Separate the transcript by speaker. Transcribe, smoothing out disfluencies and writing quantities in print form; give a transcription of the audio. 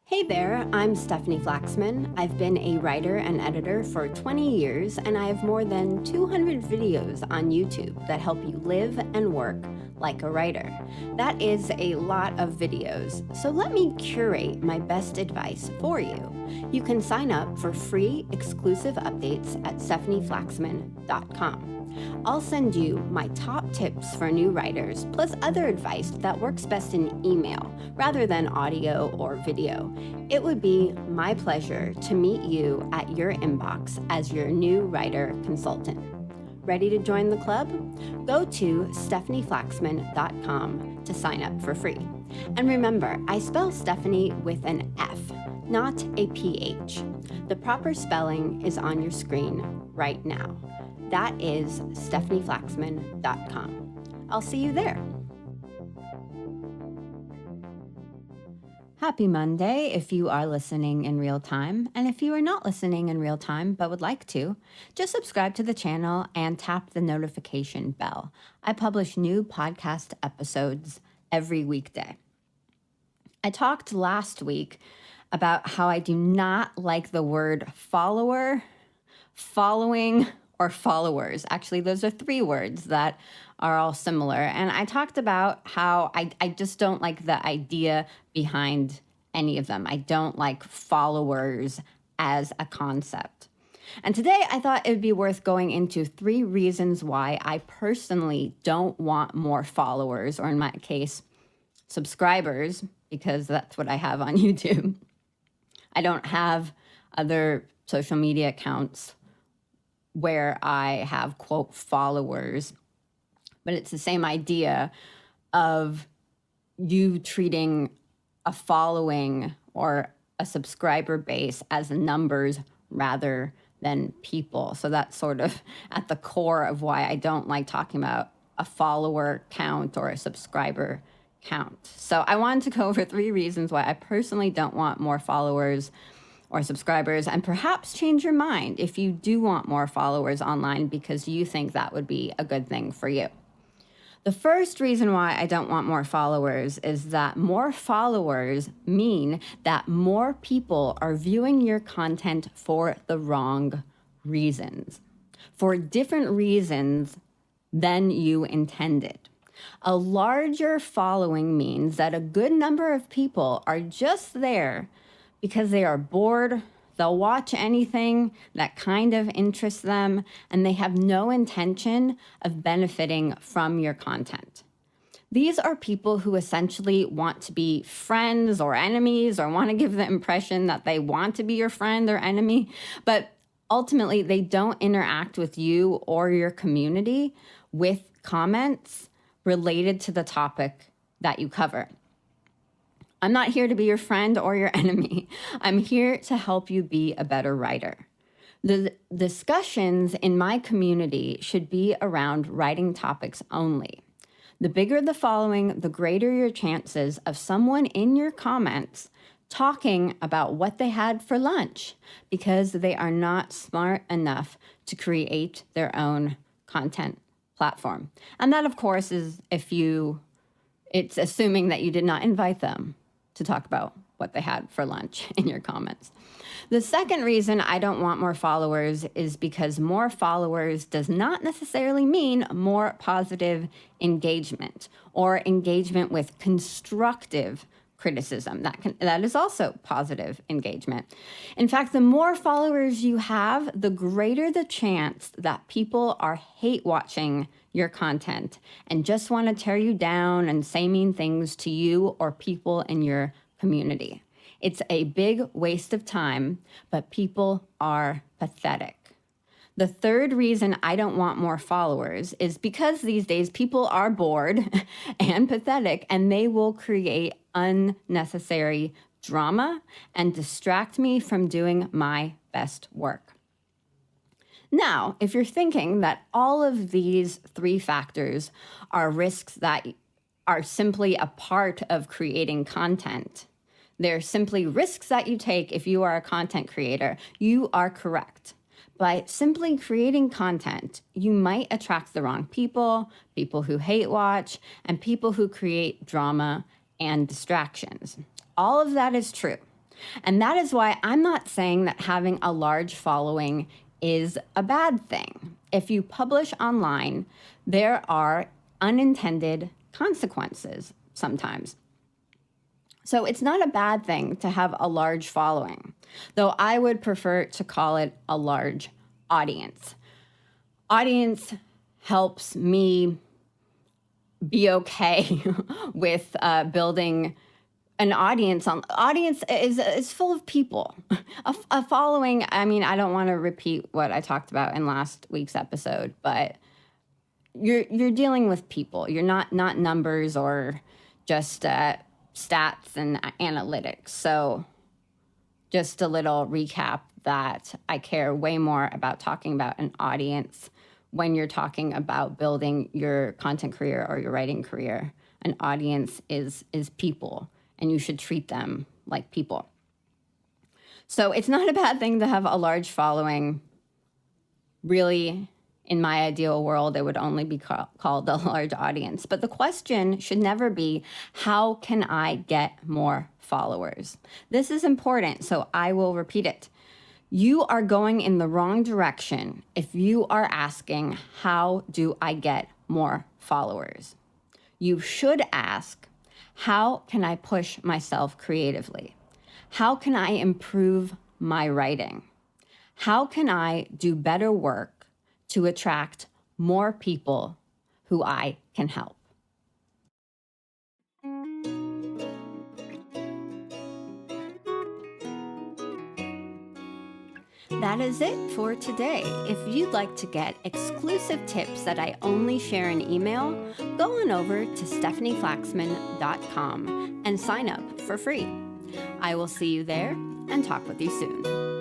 Speaker 1: Hey there, I'm Stefanie Flaxman. I've been a writer and editor for 20 years, and I have more than 200 videos on YouTube that help you live and work like a writer. That is a lot of videos, so let me curate my best advice for you. You can sign up for free exclusive updates at stefanieflaxman.com. I'll send you my top tips for new writers, plus other advice that works best in email rather than audio or video. It would be my pleasure to meet you at your inbox as your new writer consultant. Ready to join the club? Go to stefanieflaxman.com to sign up for free. And remember, I spell Stefanie with an F, not a PH. The proper spelling is on your screen right now. That is stefanieflaxman.com. I'll see you there. Happy Monday if you are listening in real time, and if you are not listening in real time but would like to, just subscribe to the channel and tap the notification bell. I publish new podcast episodes every weekday. I talked last week about how I do not like the word follower, following, or followers. Actually, those are three words that are all similar. And I talked about how I just don't like the idea behind any of them. I don't like followers as a concept. And today I thought it would be worth going into 3 reasons why I personally don't want more followers, or in my case, subscribers, because that's what I have on YouTube. I don't have other social media accounts where I have, quote, followers, but it's the same idea of you treating a following or a subscriber base as numbers rather than people. So that's sort of at the core of why I don't like talking about a follower count or a subscriber count. So I wanted to go over 3 reasons why I personally don't want more followers or subscribers, and perhaps change your mind if you do want more followers online because you think that would be a good thing for you. The first reason why I don't want more followers is that more followers mean that more people are viewing your content for the wrong reasons, for different reasons than you intended. A larger following means that a good number of people are just there because they are bored, they'll watch anything that kind of interests them, and they have no intention of benefiting from your content. These are people who essentially want to be friends or enemies, or want to give the impression that they want to be your friend or enemy, but ultimately they don't interact with you or your community with comments related to the topic that you cover. I'm not here to be your friend or your enemy. I'm here to help you be a better writer. The discussions in my community should be around writing topics only. The bigger the following, the greater your chances of someone in your comments talking about what they had for lunch because they are not smart enough to create their own content platform. And that, of course, is it's assuming that you did not invite them to talk about what they had for lunch in your comments. The second reason I don't want more followers is because more followers does not necessarily mean more positive engagement or engagement with constructive criticism. That is also positive engagement. In fact, the more followers you have, the greater the chance that people are hate watching your content and just want to tear you down and say mean things to you or people in your community. It's a big waste of time, but people are pathetic. The third reason I don't want more followers is because these days people are bored and pathetic, and they will create unnecessary drama and distract me from doing my best work. Now, if you're thinking that all of these 3 factors are risks that are simply a part of creating content, they're simply risks that you take if you are a content creator, you are correct. By simply creating content, you might attract the wrong people, people who hate watch, and people who create drama and distractions. All of that is true. And that is why I'm not saying that having a large following is a bad thing. If you publish online, there are unintended consequences sometimes. So it's not a bad thing to have a large following, though I would prefer to call it a large audience. Audience helps me be okay with building an audience. Audience is full of people. A following, I mean, I don't want to repeat what I talked about in last week's episode, but you're dealing with people. You're not numbers or just stats and analytics. So just a little recap that I care way more about talking about an audience when you're talking about building your content career or your writing career. An audience is people, and you should treat them like people. So it's not a bad thing to have a large following. Really, in my ideal world, it would only be called a large audience. But the question should never be, how can I get more followers? This is important, so I will repeat it. You are going in the wrong direction if you are asking, how do I get more followers? You should ask, how can I push myself creatively? How can I improve my writing? How can I do better work to attract more people who I can help? That is it for today. If you'd like to get exclusive tips that I only share in email, go on over to stefanieflaxman.com and sign up for free. I will see you there and talk with you soon.